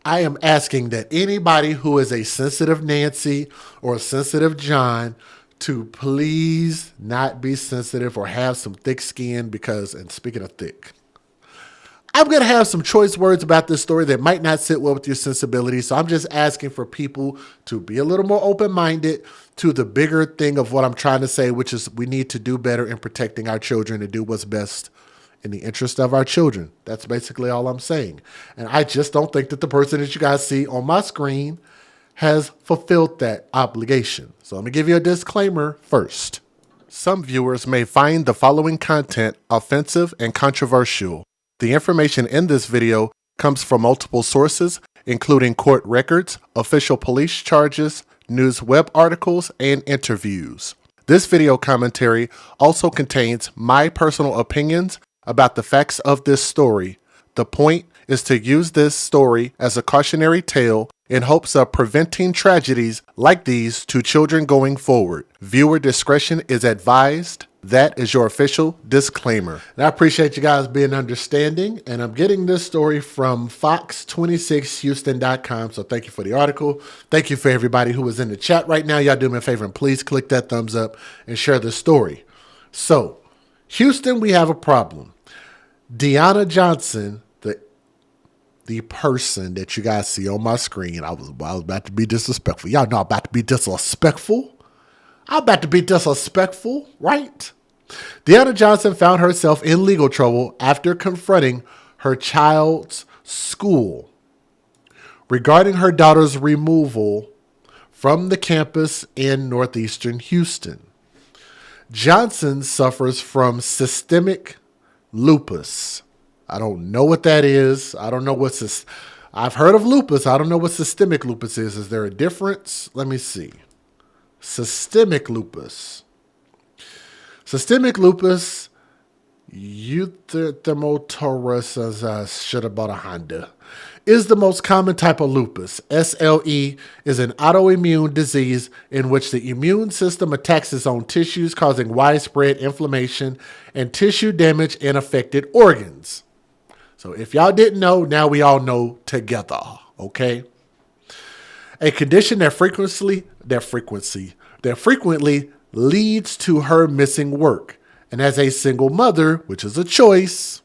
I am asking that anybody who is a sensitive Nancy or a sensitive John to please not be sensitive or have some thick skin because, and speaking of thick, I'm going to have some choice words about this story that might not sit well with your sensibility. So I'm just asking for people to be a little more open-minded to the bigger thing of what I'm trying to say, which is we need to do better in protecting our children and do what's best in the interest of our children. That's basically all I'm saying. And I just don't think that the person that you guys see on my screen has fulfilled that obligation. So let me give you a disclaimer first. Some viewers may find the following content offensive and controversial. The information in this video comes from multiple sources, including court records, official police charges, news web articles, and interviews. This video commentary also contains my personal opinions about the facts of this story. The point is to use this story as a cautionary tale in hopes of preventing tragedies like these to children going forward. Viewer discretion is advised. That is your official disclaimer. And I appreciate you guys being understanding. And I'm getting this story from Fox26Houston.com. So thank you for the article. Thank you for everybody who is in the chat right now. Y'all do me a favor and please click that thumbs up and share the story. So, Houston, we have a problem. Deanna Johnson, the person that you guys see on my screen, I was about to be disrespectful. Y'all know I'm about to be disrespectful. I'm about to be disrespectful, right? Deanna Johnson found herself in legal trouble after confronting her child's school regarding her daughter's removal from the campus in northeastern Houston. Johnson suffers from systemic lupus. I don't know what that is. I don't know what's this. I've heard of lupus. I don't know what systemic lupus is. Is there a difference? Let me see. Systemic lupus. Systemic lupus, euthermotoris, should have bought a Honda, is the most common type of lupus. SLE is an autoimmune disease in which the immune system attacks its own tissues, causing widespread inflammation and tissue damage in affected organs. So if y'all didn't know, now we all know together, okay? A condition that frequently leads to her missing work. And as a single mother, which is a choice,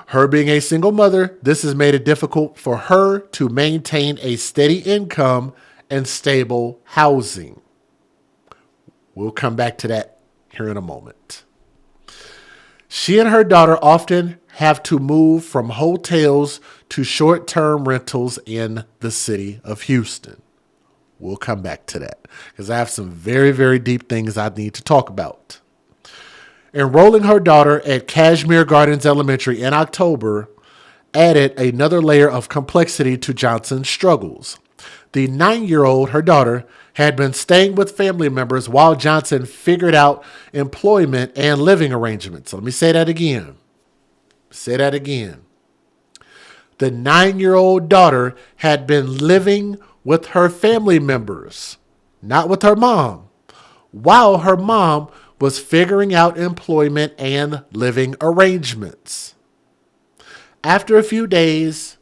her being a single mother, this has made it difficult for her to maintain a steady income and stable housing. We'll come back to that here in a moment. She and her daughter often have to move from hotels to short-term rentals in the city of Houston. We'll come back to that because I have some very, very deep things I need to talk about. Enrolling her daughter at Cashmere Gardens Elementary in October added another layer of complexity to Johnson's struggles. The 9-year-old, her daughter, had been staying with family members while Johnson figured out employment and living arrangements. So let me say that again. The 9-year-old daughter had been living with her family members, not with her mom, while her mom was figuring out employment and living arrangements. A few days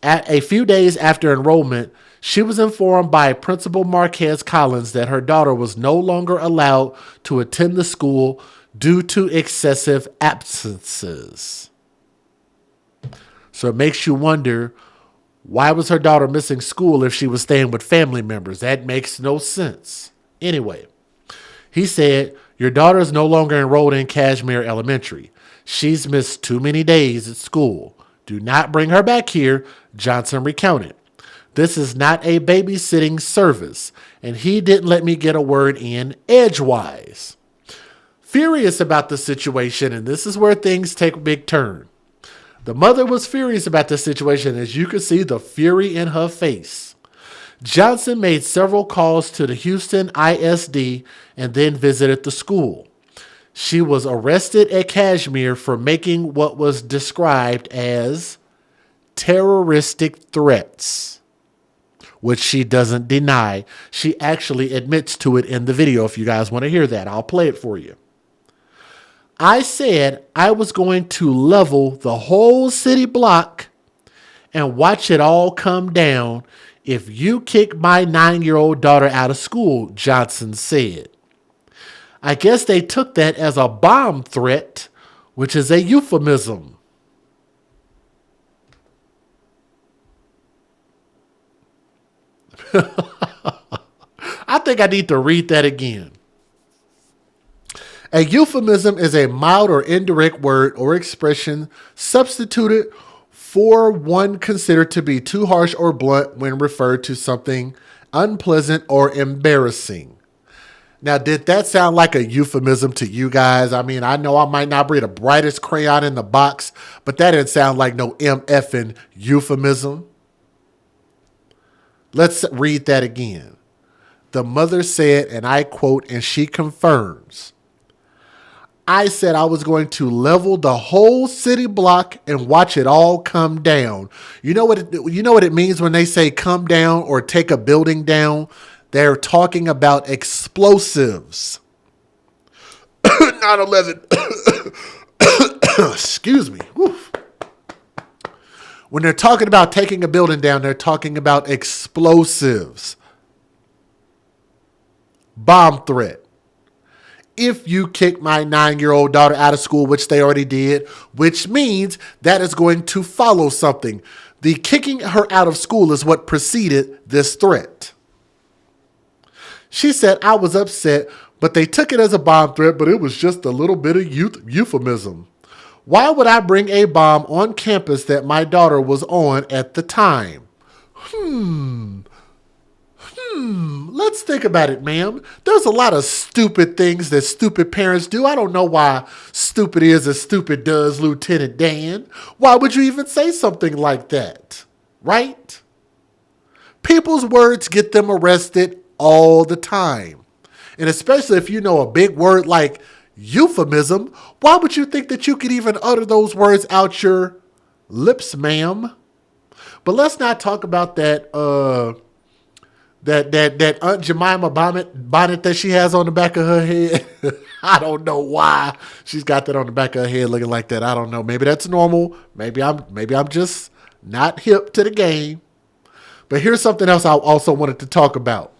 after enrollment, she was informed by Principal Marquez Collins that her daughter was no longer allowed to attend the school due to excessive absences. So it makes you wonder, why was her daughter missing school if she was staying with family members? That makes no sense. Anyway, he said, your daughter is no longer enrolled in Cashmere Elementary. She's missed too many days at school. Do not bring her back here, Johnson recounted. This is not a babysitting service, and he didn't let me get a word in edgewise. Furious about the situation, and this is where things take a big turn. The mother was furious about the situation, as you can see the fury in her face. Johnson made several calls to the Houston ISD and then visited the school. She was arrested at Cashmere for making what was described as terroristic threats, which she doesn't deny. She actually admits to it in the video. If you guys want to hear that, I'll play it for you. I said I was going to level the whole city block and watch it all come down if you kick my 9-year-old daughter out of school, Johnson said. I guess they took that as a bomb threat, which is a euphemism. I think I need to read that again. A euphemism is a mild or indirect word or expression substituted for one considered to be too harsh or blunt when referred to something unpleasant or embarrassing. Now, did that sound like a euphemism to you guys? I mean, I know I might not be the brightest crayon in the box, but that didn't sound like no MFing euphemism. Let's read that again. The mother said, and I quote, and she confirms, I said I was going to level the whole city block and watch it all come down. You know what it means when they say come down or take a building down? They're talking about explosives. 9/11. Excuse me. Woof. When they're talking about taking a building down, they're talking about explosives. Bomb threat. If you kick my 9-year-old daughter out of school, which they already did, which means that is going to follow something. The kicking her out of school is what preceded this threat. She said, I was upset, but they took it as a bomb threat, but it was just a little bit of euphemism. Why would I bring a bomb on campus that my daughter was on at the time? Let's think about it, ma'am. There's a lot of stupid things that stupid parents do. I don't know why stupid is as stupid does, Lieutenant Dan. Why would you even say something like that? Right? People's words get them arrested all the time. And especially if you know a big word like euphemism, why would you think that you could even utter those words out your lips, ma'am? But let's not talk about that that Aunt Jemima bonnet that she has on the back of her head. I don't know why she's got that on the back of her head looking like that. I don't know. Maybe that's normal. Maybe I'm just not hip to the game. But here's something else I also wanted to talk about.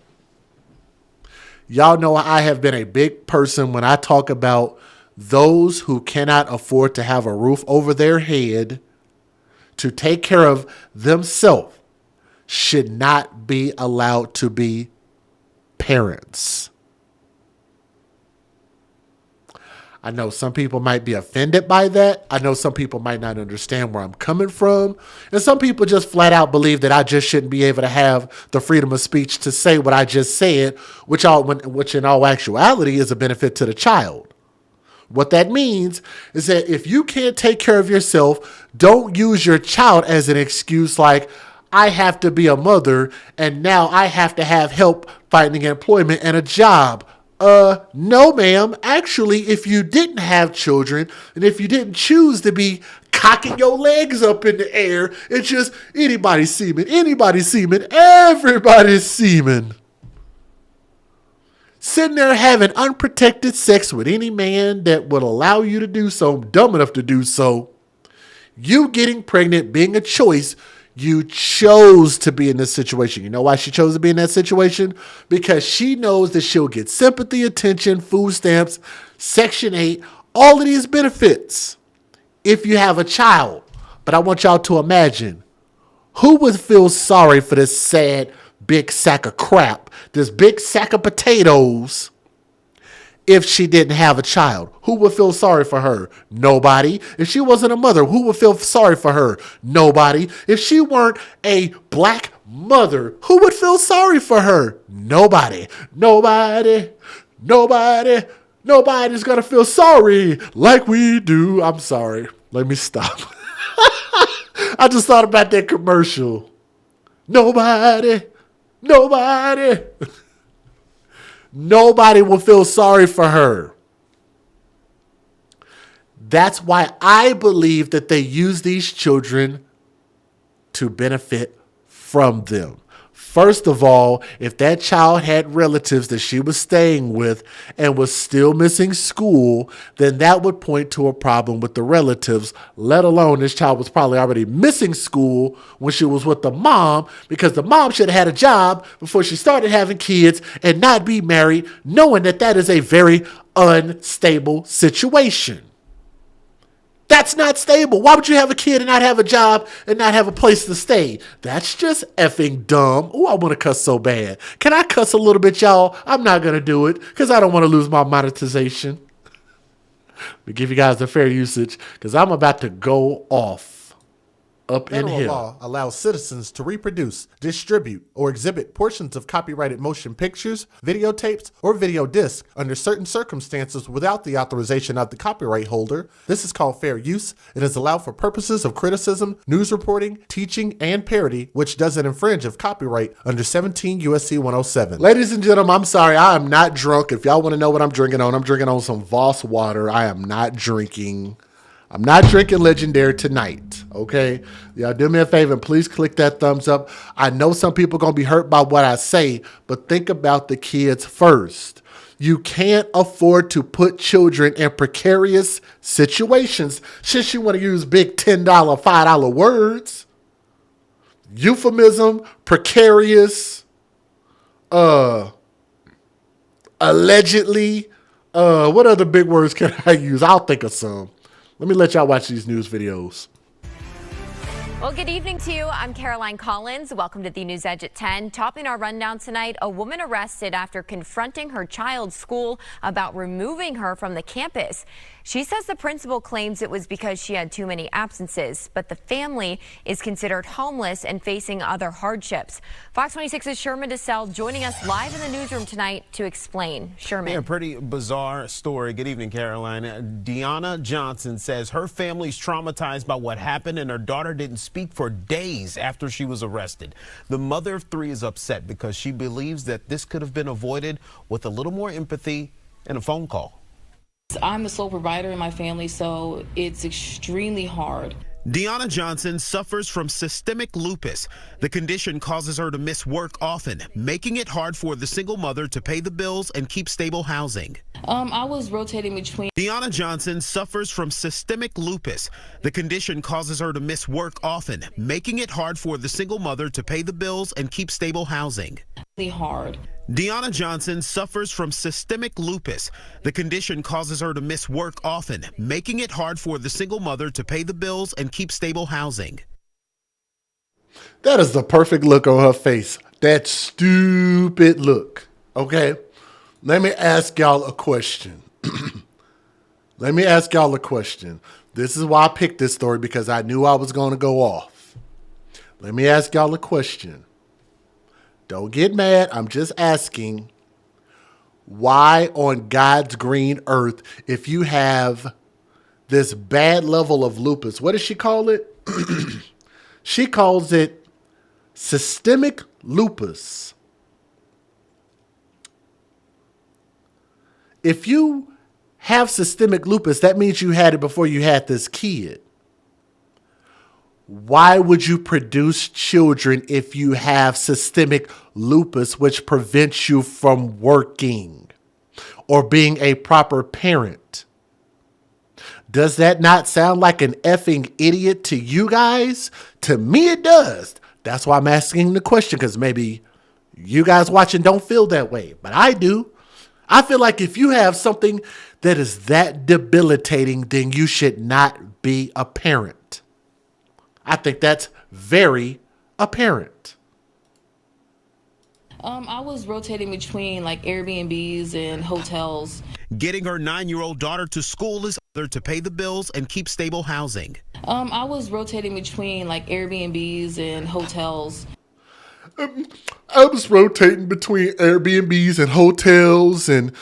Y'all know I have been a big person when I talk about those who cannot afford to have a roof over their head to take care of themselves should not be allowed to be parents. I know some people might be offended by that. I know some people might not understand where I'm coming from. And some people just flat out believe that I just shouldn't be able to have the freedom of speech to say what I just said, which in all actuality is a benefit to the child. What that means is that if you can't take care of yourself, don't use your child as an excuse like, I have to be a mother and now I have to have help finding employment and a job. No, ma'am. Actually, if you didn't have children and if you didn't choose to be cocking your legs up in the air, it's just anybody's semen, everybody's semen. Sitting there having unprotected sex with any man that would allow you to do so, dumb enough to do so. You getting pregnant being a choice. You chose to be in this situation. You know why she chose to be in that situation? Because she knows that she'll get sympathy, attention, food stamps, Section 8, all of these benefits if you have a child. But I want y'all to imagine, who would feel sorry for this sad big sack of crap, this big sack of potatoes, if she didn't have a child? Who would feel sorry for her? Nobody. If she wasn't a mother, who would feel sorry for her? Nobody. If she weren't a black mother, who would feel sorry for her? Nobody. Nobody's going to feel sorry like we do. I'm sorry. Let me stop. I just thought about that commercial. Nobody. Nobody will feel sorry for her. That's why I believe that they use these children to benefit from them. First of all, if that child had relatives that she was staying with and was still missing school, then that would point to a problem with the relatives, let alone this child was probably already missing school when she was with the mom, because the mom should have had a job before she started having kids and not be married, knowing that that is a very unstable situation. That's not stable. Why would you have a kid and not have a job and not have a place to stay? That's just effing dumb. Oh, I want to cuss so bad. Can I cuss a little bit, y'all? I'm not going to do it because I don't want to lose my monetization. Let me give you guys the fair usage because I'm about to go off up in Federal here. law allows citizens to reproduce, distribute, or exhibit portions of copyrighted motion pictures, videotapes, or video discs under certain circumstances without the authorization of the copyright holder. This is called fair use. It is allowed for purposes of criticism, news reporting, teaching, and parody, which doesn't infringe of copyright under 17 U.S.C. 107. Ladies and gentlemen, I'm sorry. I am not drunk. If y'all want to know what I'm drinking on some Voss water. I am not drinking. I'm not drinking Legendary tonight, okay? Y'all do me a favor and please click that thumbs up. I know some people are going to be hurt by what I say, but think about the kids first. You can't afford to put children in precarious situations since you want to use big $10, $5 words. Euphemism, precarious, allegedly. What other big words can I use? I'll think of some. Let me let y'all watch these news videos. Well, good evening to you. I'm Caroline Collins. Welcome to the News Edge at 10. Topping our rundown tonight, a woman arrested after confronting her child's school about removing her from the campus. She says the principal claims it was because she had too many absences, but the family is considered homeless and facing other hardships. Fox 26's Sherman DeSalle joining us live in the newsroom tonight to explain. Sherman. Yeah, pretty bizarre story. Good evening, Caroline. Deanna Johnson says her family's traumatized by what happened and her daughter didn't speak for days after she was arrested. The mother of three is upset because she believes that this could have been avoided with a little more empathy and a phone call. I'm the sole provider in my family, so it's extremely hard. Deanna Johnson suffers from systemic lupus. The condition causes her to miss work often, making it hard for the single mother to pay the bills and keep stable housing. I was rotating between. Deanna Johnson suffers from systemic lupus. The condition causes her to miss work often, making it hard for the single mother to pay the bills and keep stable housing. Hard. Deanna Johnson suffers from systemic lupus. The condition causes her to miss work often, making it hard for the single mother to pay the bills and keep stable housing. That is the perfect look on her face. That stupid look. Okay? Let me ask y'all a question. This is why I picked this story, because I knew I was going to go off. Let me ask y'all a question. Don't get mad. I'm just asking, why on God's green earth, if you have this bad level of lupus, what does she call it? She calls it systemic lupus. If you have systemic lupus, that means you had it before you had this kid. Why would you produce children if you have systemic lupus, which prevents you from working or being a proper parent? Does that not sound like an effing idiot to you guys? To me, it does. That's why I'm asking the question, because maybe you guys watching don't feel that way, but I do. I feel like if you have something that is that debilitating, then you should not be a parent. I think that's very apparent. I was rotating between like Airbnbs and hotels. Getting her 9-year-old daughter to school is other to pay the bills and keep stable housing. I was rotating between like Airbnbs and hotels. I was rotating between Airbnbs and hotels and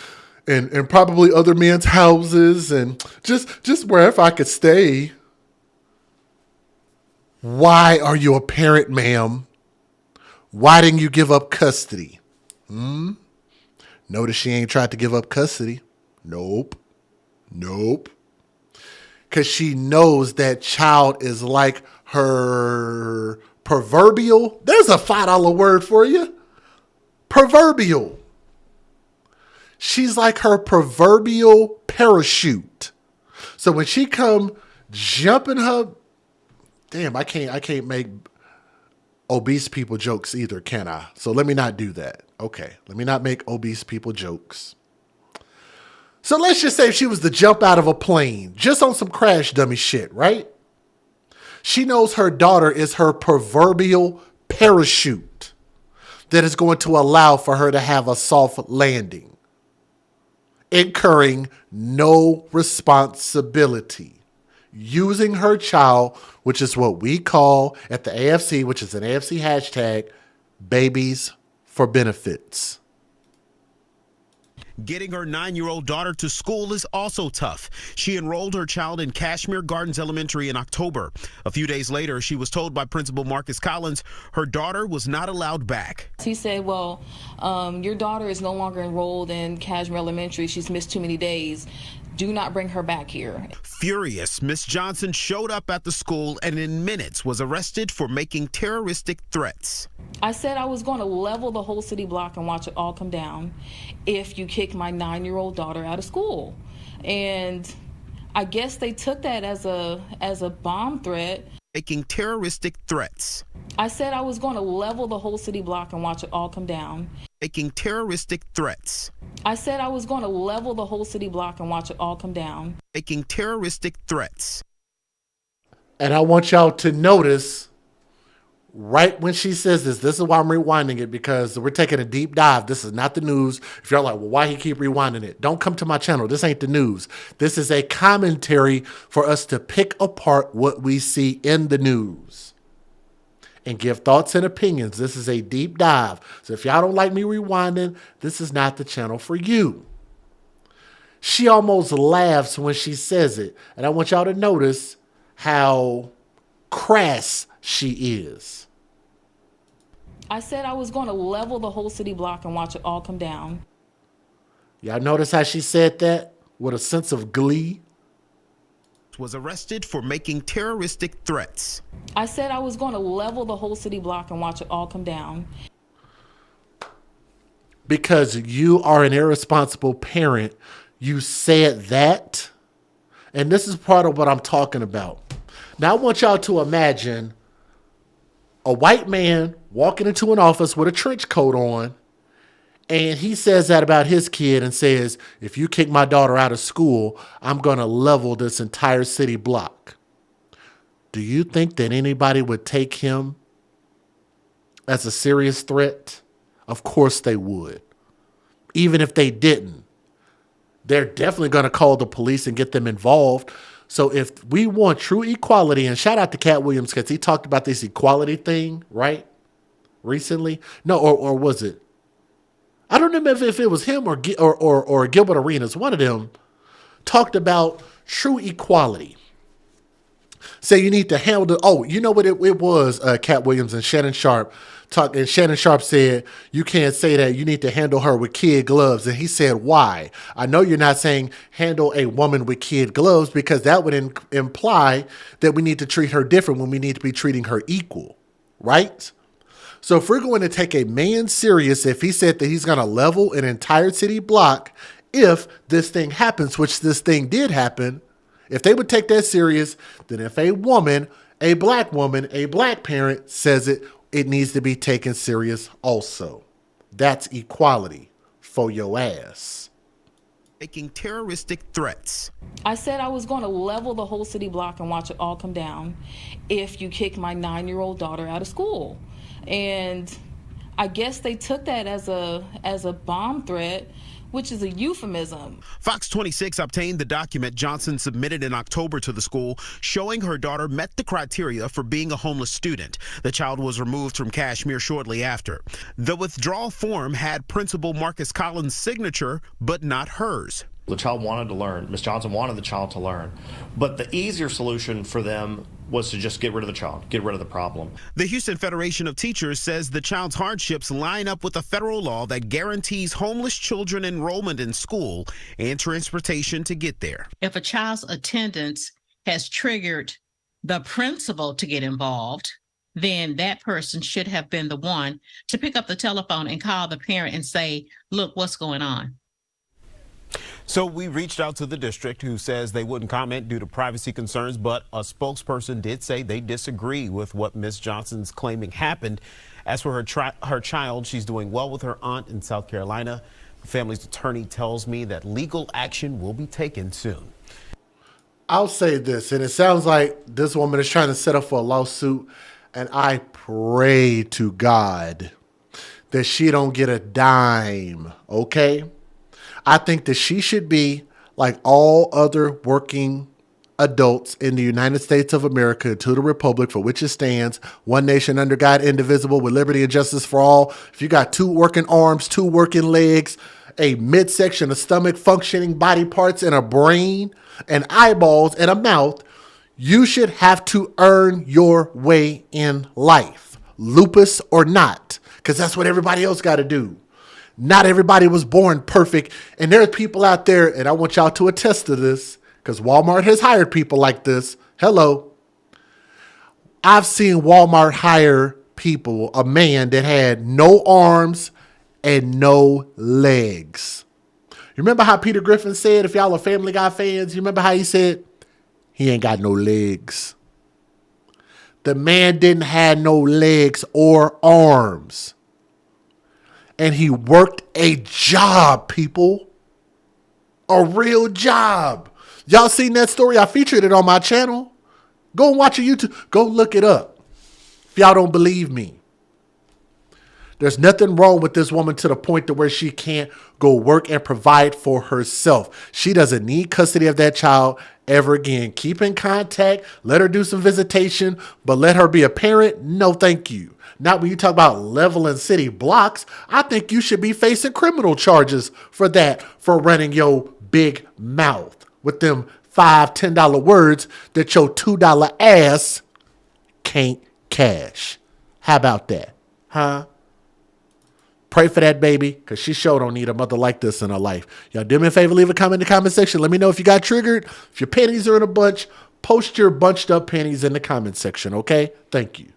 probably other men's houses and just wherever I could stay. Why are you a parent, ma'am? Why didn't you give up custody? Notice she ain't tried to give up custody. Nope. Because she knows that child is like her Proverbial. There's a $5 word for you. Proverbial. She's like her proverbial parachute. So when she come jumping her, damn, I can't make obese people jokes either, can I? So let me not do that. Okay, let me not make obese people jokes. So let's just say if she was to jump out of a plane, just on some crash dummy shit, right? She knows her daughter is her proverbial parachute that is going to allow for her to have a soft landing, incurring no responsibility, using her child, which is what we call at the AFC, which is an AFC hashtag, babies for benefits. Getting her 9-year-old daughter to school is also tough. She enrolled her child in Kashmere Gardens Elementary in October. A few days later, she was told by Principal Marcus Collins her daughter was not allowed back. He said, well, your daughter is no longer enrolled in Kashmere Elementary. She's missed too many days. Do not bring her back here. Furious, Miss Johnson showed up at the school and in minutes was arrested for making terroristic threats. I said I was going to level the whole city block and watch it all come down if you kick my 9-year-old daughter out of school. And I guess they took that as a bomb threat. Making terroristic threats. I said I was going to level the whole city block and watch it all come down. Making terroristic threats. I said I was going to level the whole city block and watch it all come down. Making terroristic threats. And I want y'all to notice right when she says this is why I'm rewinding it, because we're taking a deep dive. This is not the news. If you're like, well, why he keep rewinding it? Don't come to my channel. This ain't the news. This is a commentary for us to pick apart what we see in the news and give thoughts and opinions. This is a deep dive. So if y'all don't like me rewinding, this is not the channel for you. She almost laughs when she says it. And I want y'all to notice how crass she is. I said I was going to level the whole city block and watch it all come down. Y'all notice how she said that with a sense of glee? Was arrested for making terroristic threats. I said I was going to level the whole city block and watch it all come down. Because you are an irresponsible parent, you said that. And this is part of what I'm talking about. Now I want y'all to imagine a white man walking into an office with a trench coat on, and he says that about his kid and says, if you kick my daughter out of school, I'm going to level this entire city block. Do you think that anybody would take him as a serious threat? Of course they would. Even if they didn't, they're definitely going to call the police and get them involved. So if we want true equality, and shout out to Cat Williams because he talked about this equality thing, right? Recently. No, or was it? I don't know if it was him or Gilbert Arenas. One of them talked about true equality. Say you need to handle you know what it was, Cat Williams and Shannon Sharp talked, and Shannon Sharp said, you can't say that, you need to handle her with kid gloves. And he said, why? I know you're not saying handle a woman with kid gloves, because that would imply that we need to treat her different when we need to be treating her equal, right? So if we're going to take a man serious, if he said that he's going to level an entire city block, if this thing happens, which this thing did happen, if they would take that serious, then if a woman, a black parent says it, it needs to be taken serious also. That's equality for your ass. Making terroristic threats. I said I was going to level the whole city block and watch it all come down if you kick my 9-year-old daughter out of school. And I guess they took that as a bomb threat, which is a euphemism. Fox 26 obtained the document Johnson submitted in October to the school showing her daughter met the criteria for being a homeless student. The child was removed from Kashmere shortly after. The withdrawal form had Principal Marcus Collins' signature, but not hers. The child wanted to learn. Ms. Johnson wanted the child to learn. But the easier solution for them was to just get rid of the child, get rid of the problem. The Houston Federation of Teachers says the child's hardships line up with a federal law that guarantees homeless children enrollment in school and transportation to get there. If a child's attendance has triggered the principal to get involved, then that person should have been the one to pick up the telephone and call the parent and say, look, what's going on? So we reached out to the district, who says they wouldn't comment due to privacy concerns, but a spokesperson did say they disagree with what Ms. Johnson's claiming happened. As for her child, she's doing well with her aunt in South Carolina. The family's attorney tells me that legal action will be taken soon. I'll say this, and it sounds like this woman is trying to set up for a lawsuit, and I pray to God that she don't get a dime, okay? I think that she should be like all other working adults in the United States of America, to the republic for which it stands, one nation under God, indivisible, with liberty and justice for all. If you got 2 working arms, 2 working legs, a midsection, a stomach, functioning body parts, and a brain, and eyeballs, and a mouth, you should have to earn your way in life, lupus or not, because that's what everybody else got to do. Not everybody was born perfect. And there's people out there, and I want y'all to attest to this, because Walmart has hired people like this. Hello. I've seen Walmart hire people, a man that had no arms and no legs. You remember how Peter Griffin said, if y'all are Family Guy fans, you remember how he said, he ain't got no legs. The man didn't have no legs or arms. And he worked a job, people. A real job. Y'all seen that story? I featured it on my channel. Go and watch it on YouTube. Go look it up. If y'all don't believe me. There's nothing wrong with this woman to the point to where she can't go work and provide for herself. She doesn't need custody of that child ever again. Keep in contact. Let her do some visitation. But let her be a parent? No, thank you. Not when you talk about leveling city blocks. I think you should be facing criminal charges for that, for running your big mouth with them $5, $10 words that your $2 ass can't cash. How about that? Huh? Pray for that baby, because she sure don't need a mother like this in her life. Y'all do me a favor, leave a comment in the comment section. Let me know if you got triggered. If your panties are in a bunch, post your bunched up panties in the comment section, okay? Thank you.